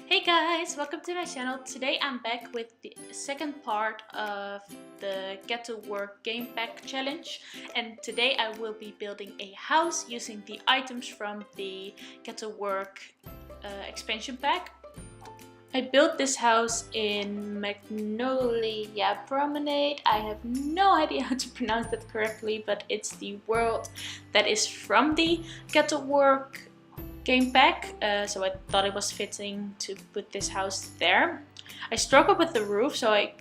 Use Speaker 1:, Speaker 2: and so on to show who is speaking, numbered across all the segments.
Speaker 1: Hey guys, welcome to my channel. Today I'm back with the second part of the Get to Work game pack challenge, and today I will be building a house using the items from the Get to Work expansion pack. I built this house in Magnolia Promenade. I have no idea how to pronounce that correctly, but it's the world that is from the Get to Work game pack, so I thought it was fitting to put this house there. I struggled with the roof, so I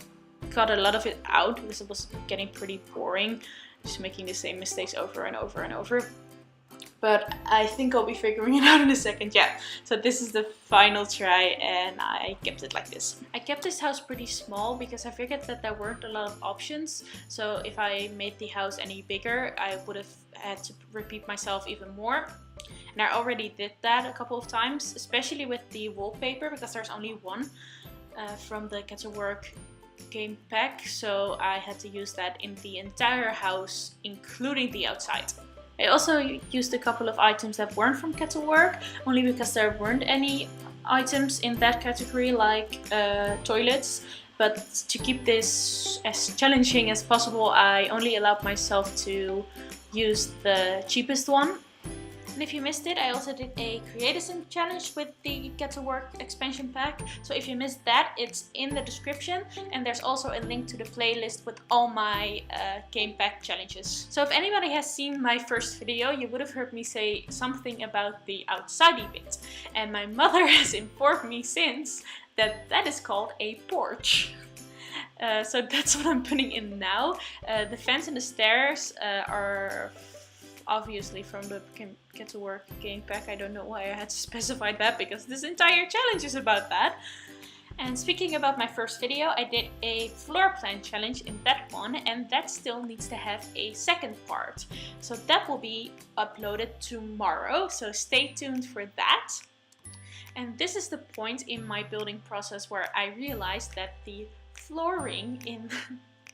Speaker 1: got a lot of it out because it was getting pretty boring, just making the same mistakes over and over and over. But I think I'll be figuring it out in a second. Yeah, so this is the final try and I kept it like this. I kept this house pretty small because I figured that there weren't a lot of options. So if I made the house any bigger, I would have had to repeat myself even more. And I already did that a couple of times, especially with the wallpaper, because there's only one from the Get to Work game pack. So I had to use that in the entire house, including the outside. I also used a couple of items that weren't from Get to Work, only because there weren't any items in that category like toilets. But to keep this as challenging as possible, I only allowed myself to use the cheapest one. And if you missed it, I also did a create a sim challenge with the Get to Work expansion pack. So if you missed that, it's in the description, and there's also a link to the playlist with all my game pack challenges. So if anybody has seen my first video, you would have heard me say something about the outsidey bit. And my mother has informed me since that that is called a porch. So that's what I'm putting in now. The fence and the stairs are obviously from the Get to Work game pack. I don't know why I had to specify that, because this entire challenge is about that. And speaking about my first video, I did a floor plan challenge in that one, and that still needs to have a second part. So that will be uploaded tomorrow, so stay tuned for that. And this is the point in my building process where I realized that the flooring in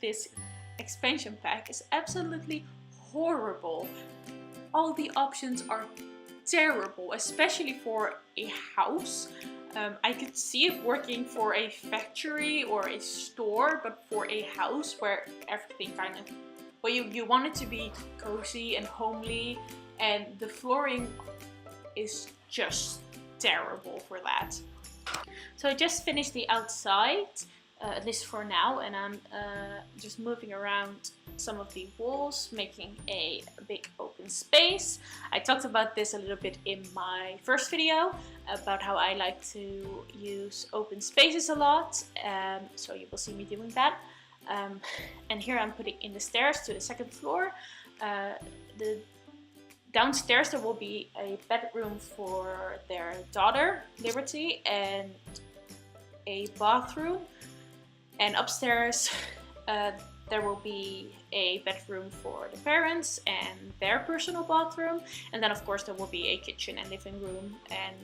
Speaker 1: this expansion pack is absolutely horrible. All the options are terrible, especially for a house. I could see it working for a factory or a store, but for a house where everything kind of, well, you want it to be cozy and homely, and the flooring is just terrible for that. So I just finished the outside, at least for now, and I'm just moving around some of the walls, making a big open space. I talked about this a little bit in my first video about how I like to use open spaces a lot, so you will see me doing that. And here I'm putting in the stairs to the second floor. The downstairs there will be a bedroom for their daughter, Liberty, and a bathroom. And upstairs there will be a bedroom for the parents and their personal bathroom. And then of course there will be a kitchen and living room and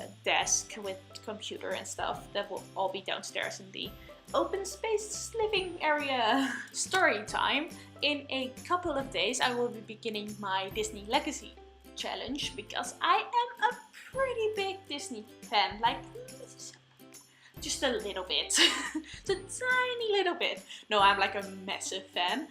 Speaker 1: a desk with computer and stuff. That will all be downstairs in the open space living area. Story time. In a couple of days I will be beginning my Disney Legacy challenge, because I am a pretty big Disney fan. Like, just a little bit. Just a tiny little bit. No, I'm like a massive fan.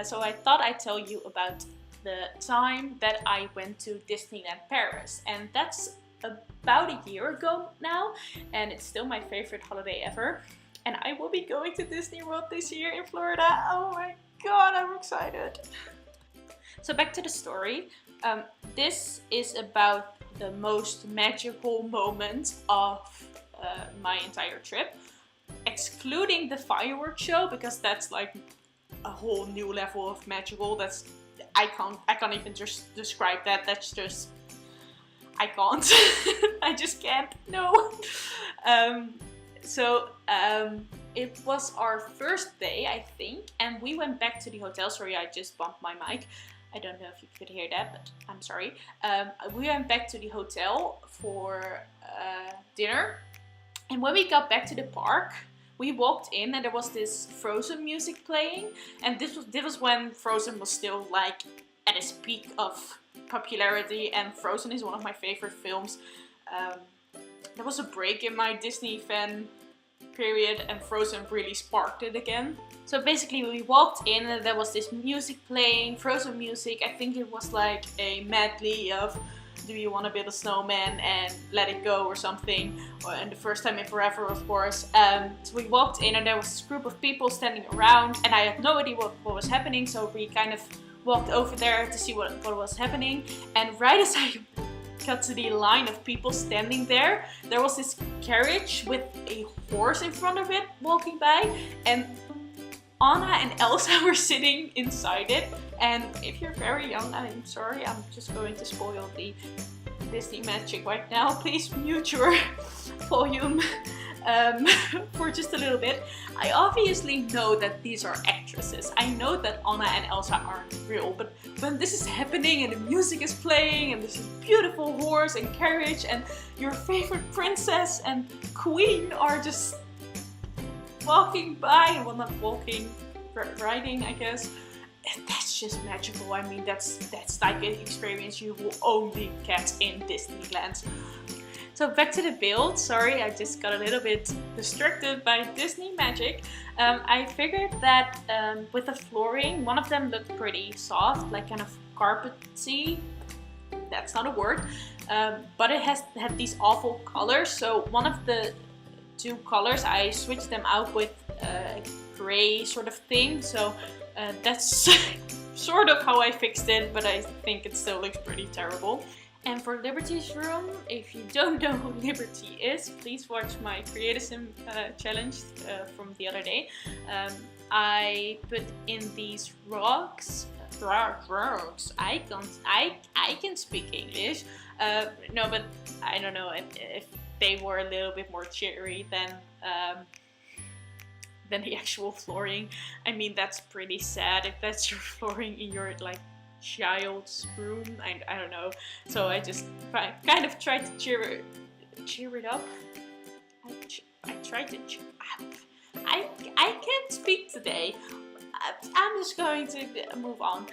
Speaker 1: So I thought I'd tell you about the time that I went to Disneyland Paris. And that's about a year ago now. And it's still my favorite holiday ever. And I will be going to Disney World this year in Florida. Oh my god, I'm excited. So back to the story. This is about the most magical moment of my entire trip, excluding the fireworks show, because that's like a whole new level of magical. That's I can't even just describe that. That's just I can't. I just can't. No. It was our first day, I think, and we went back to the hotel. Sorry, I just bumped my mic. I don't know if you could hear that, but I'm sorry. We went back to the hotel for dinner. And when we got back to the park, we walked in and there was this Frozen music playing. And this was when Frozen was still like at its peak of popularity, and Frozen is one of my favorite films. there was a break in my Disney fan period and Frozen really sparked it again. So basically we walked in and there was this music playing, Frozen music. I think it was like a medley of Do You Want to Build a Snowman and Let It Go or something, and the first time in forever, of course. So we walked in and there was this group of people standing around and I had no idea what was happening, so we kind of walked over there to see what was happening. And right as I got to the line of people standing there, there was this carriage with a horse in front of it walking by, and Anna and Elsa were sitting inside it. And if you're very young, I'm sorry, I'm just going to spoil the Disney magic right now. Please mute your volume for just a little bit. I obviously know that these are actresses. I know that Anna and Elsa aren't real, but when this is happening and the music is playing and there's a beautiful horse and carriage and your favorite princess and queen are just walking by, well, not walking, riding, I guess. That's just magical. I mean, that's like an experience you will only get in Disneyland. So back to the build. Sorry, I just got a little bit distracted by Disney magic. I figured that with the flooring, one of them looked pretty soft, like kind of carpety. That's not a word, but it had these awful colors. So one of the two colors, I switched them out with a gray sort of thing. So that's sort of how I fixed it, but I think it still looks pretty terrible. And for Liberty's room, if you don't know who Liberty is, please watch my Creatism challenge from the other day. I put in these rocks. I can speak English. No, but I don't know if they were a little bit more cheery than the actual flooring. I mean, that's pretty sad if that's your flooring in your like child's room. I don't know. So I just kind of tried to cheer it up. I tried to. I can't speak today. I'm just going to move on.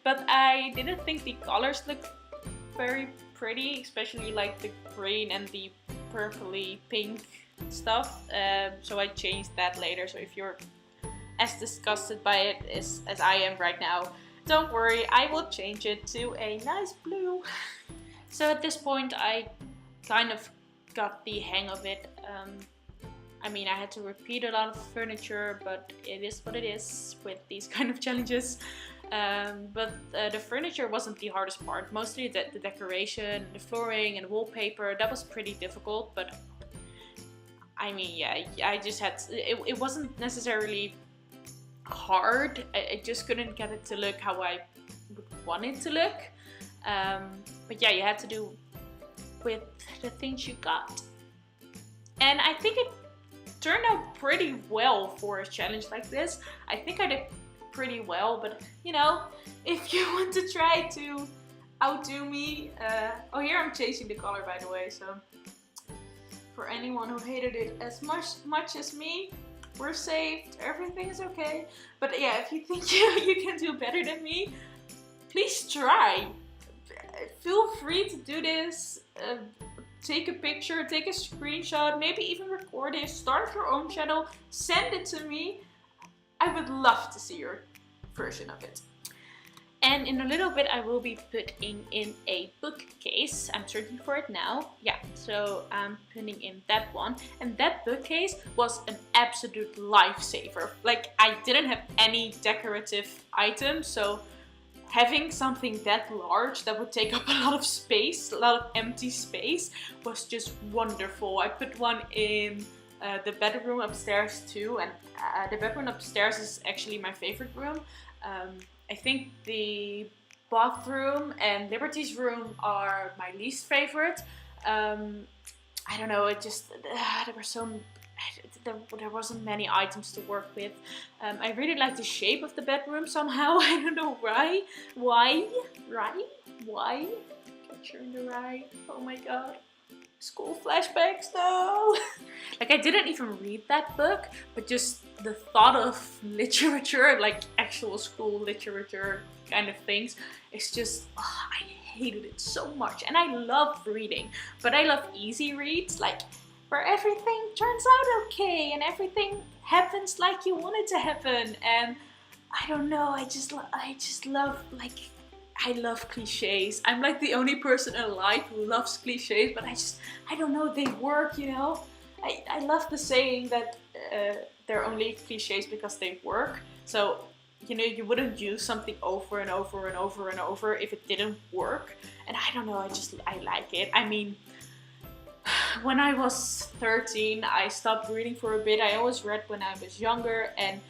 Speaker 1: But I didn't think the colors looked very pretty, especially like the green and the purpley pink stuff. So I changed that later. So if you're as disgusted by it as I am right now, don't worry, I will change it to a nice blue. So at this point I kind of got the hang of it. I mean, I had to repeat a lot of furniture, but it is what it is with these kind of challenges. But the furniture wasn't the hardest part. Mostly the decoration, the flooring and the wallpaper, that was pretty difficult. But I mean, yeah, I just had to, it wasn't necessarily hard. I just couldn't get it to look how I would want it to look. But yeah, you had to do with the things you got. And I think it turned out pretty well for a challenge like this. I think I did pretty well, but you know, if you want to try to outdo me, oh, here I'm changing the color, by the way, so for anyone who hated it as much as me, we're saved, everything is okay. But yeah, if you think you can do better than me, please try. Feel free to do this. Take a picture, take a screenshot, maybe even record it, start your own channel, send it to me. I would love to see your version of it. And in a little bit I will be putting in a bookcase. I'm searching for it now. Yeah, so I'm putting in that one. And that bookcase was an absolute lifesaver. Like, I didn't have any decorative items, so having something that large that would take up a lot of space, a lot of empty space, was just wonderful. I put one in the bedroom upstairs too, and the bedroom upstairs is actually my favorite room. I think the bathroom and Liberty's room are my least favorite. I don't know, it just, there wasn't many items to work with. I really like the shape of the bedroom somehow. I don't know why. Why? Catcher in the Rye. Oh my god. School flashbacks though. Like, I didn't even read that book, but just the thought of literature, like actual school literature kind of things, it's just, oh, I hated it so much. And I love reading, but I love easy reads, like where everything turns out okay and everything happens like you want it to happen. And I don't know, I just love, like, I love cliches. I'm like the only person alive who loves cliches, but I don't know, they work, you know? I love the saying that they're only cliches because they work. So, you know, you wouldn't use something over and over and over and over if it didn't work. And I don't know, I like it. I mean, when I was 13, I stopped reading for a bit. I always read when I was younger, and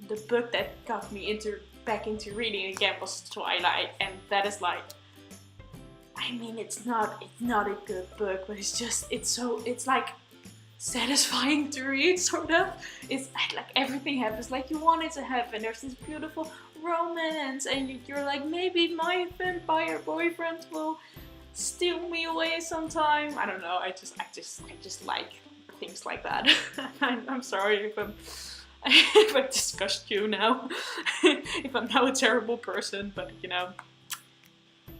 Speaker 1: the book that got me back into reading again was Twilight, and that is like, I mean, it's not a good book, but it's like satisfying to read, sort of. It's like everything happens like you want it to happen. There's this beautiful romance, and you're like, maybe my vampire boyfriend will steal me away sometime. I don't know. I just like things like that. I'm sorry if I disgust you now. If I'm now a terrible person, but you know,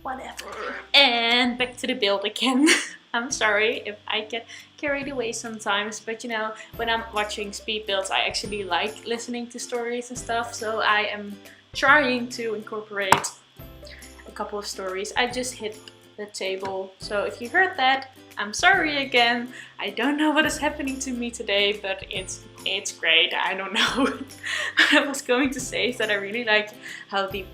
Speaker 1: whatever. And back to the build again. I'm sorry if I get carried away sometimes, but you know, when I'm watching speed builds, I actually like listening to stories and stuff, so I am trying to incorporate a couple of stories. I just hit the table, so if you heard that, I'm sorry again. I don't know what is happening to me today, but it's great. I don't know. What I was going to say is that I really like how the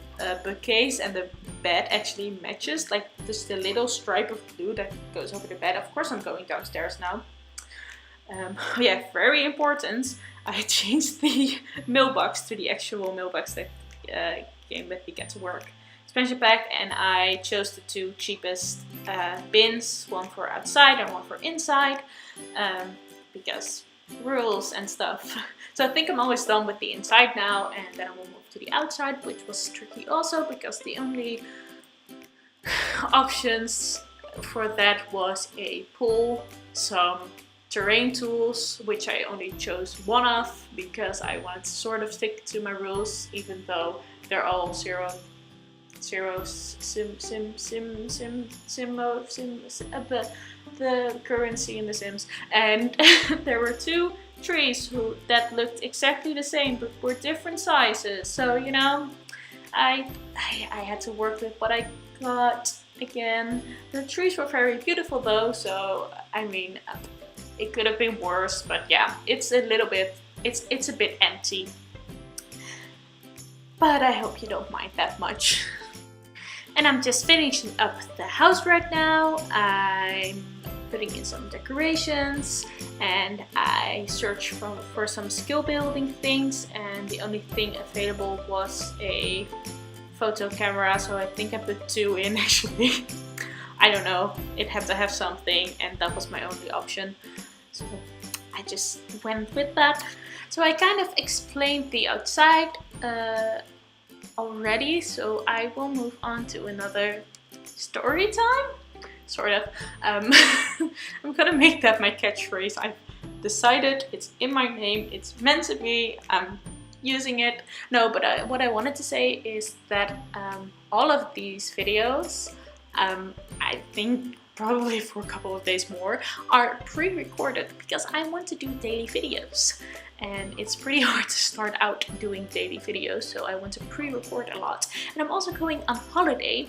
Speaker 1: bookcase and the bed actually matches, like just the little stripe of blue that goes over the bed. Of course I'm going downstairs now. Yeah, very important. I changed the mailbox to the actual mailbox that came with the Get to Work expansion pack, and I chose the two cheapest bins, one for outside and one for inside, because rules and stuff. So I think I'm always done with the inside now, and then I will move to the outside, which was tricky also because the only options for that was a pool, some terrain tools, which I only chose one of because I wanted to sort of stick to my rules, even though they're all the currency in the Sims. And there were two trees that looked exactly the same but were different sizes. So you know, I had to work with what I got again. The trees were very beautiful though, so I mean, it could have been worse, but yeah, it's a bit empty. But I hope you don't mind that much. And I'm just finishing up the house right now. I'm putting in some decorations, and I searched for some skill building things, and the only thing available was a photo camera, so I think I put two in actually. I don't know, it had to have something, and that was my only option. So I just went with that. So I kind of explained the outside already, so I will move on to another story time, sort of. I'm gonna make that my catchphrase. I've decided, it's in my name, it's meant to be, I'm using it. No, but what I wanted to say is that all of these videos, I think probably for a couple of days more, are pre-recorded because I want to do daily videos. And it's pretty hard to start out doing daily videos, so I want to pre-record a lot. And I'm also going on holiday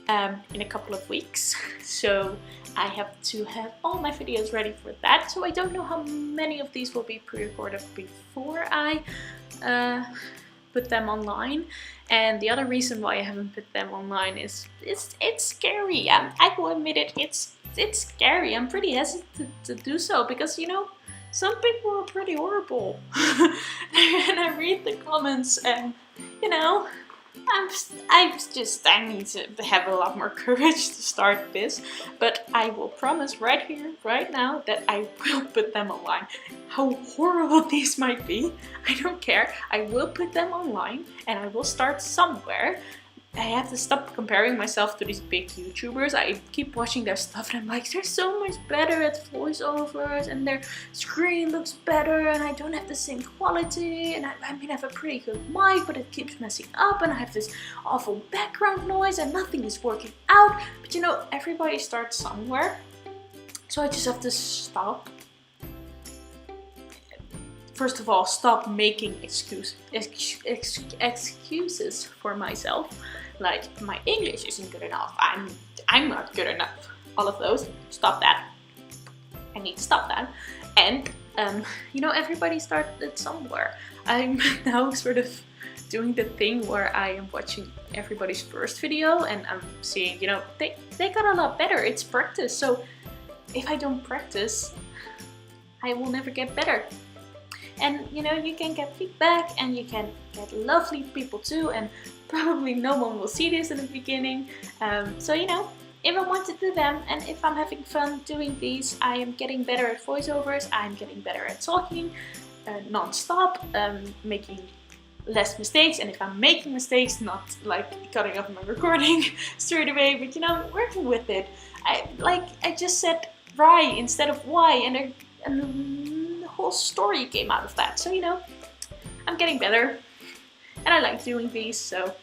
Speaker 1: in a couple of weeks, so I have to have all my videos ready for that. So I don't know how many of these will be pre-recorded before I put them online. And the other reason why I haven't put them online is it's scary. I will admit it, it's scary. I'm pretty hesitant to do so because, you know, some people are pretty horrible. And I read the comments and, you know, I need to have a lot more courage to start this. But I will promise right here, right now, that I will put them online. How horrible these might be, I don't care. I will put them online and I will start somewhere. I have to stop comparing myself to these big YouTubers. I keep watching their stuff and I'm like, they're so much better at voiceovers and their screen looks better and I don't have the same quality, and I mean I have a pretty good mic but it keeps messing up and I have this awful background noise and nothing is working out. But you know, everybody starts somewhere. So I just have to stop. First of all, stop making excuses for myself. Like, my English isn't good enough. I'm not good enough. All of those. Stop that. I need to stop that. And you know, everybody started somewhere. I'm now sort of doing the thing where I am watching everybody's first video and I'm seeing, you know, they got a lot better. It's practice. So if I don't practice, I will never get better. And you know, you can get feedback and you can get lovely people too, and probably no one will see this in the beginning. So you know, if I want to do them and if I'm having fun doing these, I am getting better at voiceovers, I'm getting better at talking non-stop, making less mistakes, and if I'm making mistakes, not like cutting off my recording straight away, but you know, working with it. I just said right instead of why, and the whole story came out of that. So you know, I'm getting better and I like doing these, so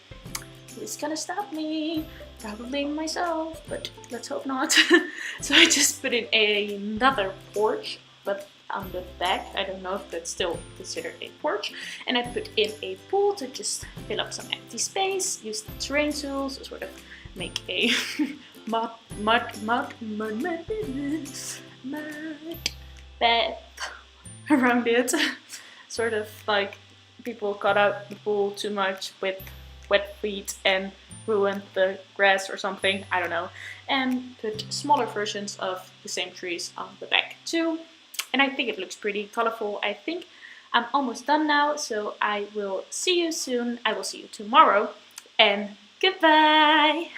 Speaker 1: who's gonna stop me? Probably myself, but let's hope not. So I just put in another porch, but on the back, I don't know if that's still considered a porch, and I put in a pool to just fill up some empty space, use the terrain tools to sort of make a mud bed around it. Sort of like people cut out the pool too much with wet feet and ruined the grass or something, I don't know, and put smaller versions of the same trees on the back too. And I think it looks pretty colorful. I think I'm almost done now, so I will see you soon. I will see you tomorrow, and goodbye!